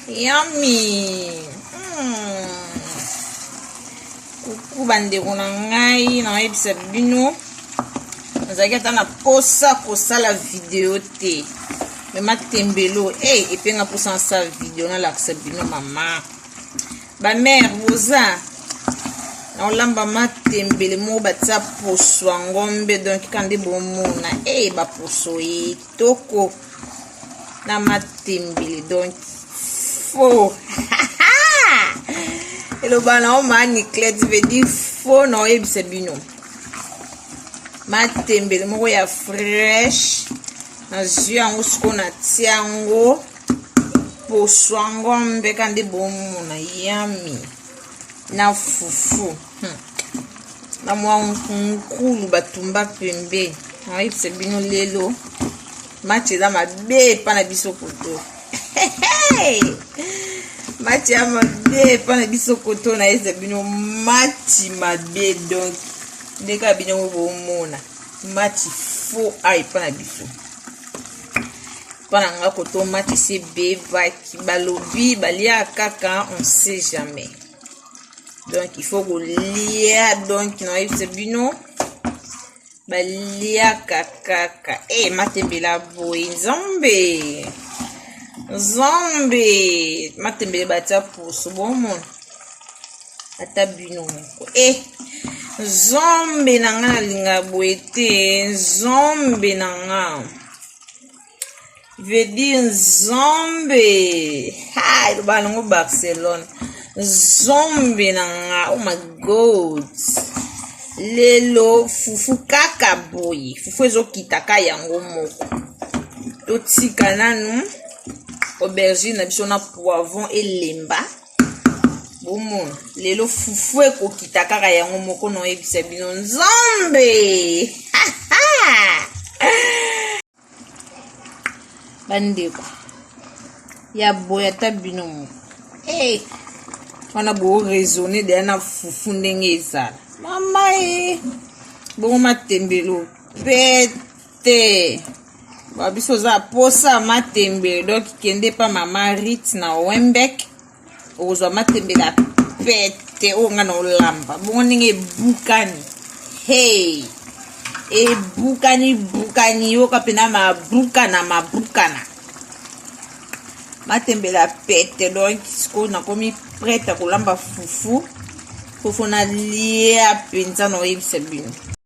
Yummy. Coucou bandeko na ngai na yebisa bino. Nazaki ata na posa kosala video te. Me matembelo epenga posa sa video na lakisa bino mama. Ba mère boza. Na olamba matembele mo batia poso ngombe donc kande bomona ba poso toko na matembele donc faux. Hello bana o mani clet veut dire faux no yebisa bino. Matembele moko ya fresh na jus yango siko na tiango poso ngombe kande bomona yummy na fufu na mwa nkulu batumba pembe na yebisa bino lelo mati za mabe pa na biso koto mati ya mabe pa na biso koto na yebisa bino mati mabe donc ndeka bino bomona mati faux ai pa na biso pa na nga koto mati se bevaki balobi balia kaka on sait jamais. Donc il faut que lia donc no yebisa bino balia kakaka matembela boy nzombe matembele batia poso bomona ata bino moko nzombe na nga nalinga boye te nzombe na nga veut dire nzombe eloba nango Barcelone nzombe na nga oh my god lelo fufu kaka boye fufu ezokitaka yango moko totika nanu aubergine na biso na poivron elemba bomona lelo fufu ekokita kaka yango moko na oyebisa bino nzombe bandeko ya boya ata bino moko wana bo raisonner de na fufu ndenge ezala mama bongo matembelo pete babiso za posa matembelo donc kende pa mama Rit na Wembek ozwa matembela pete nga na olamba bongo ndenge ebukani ebukani yoka pena mabukana matembela pete donc siko nakomi prête kolamba fufu na lia penza na oyebisa bino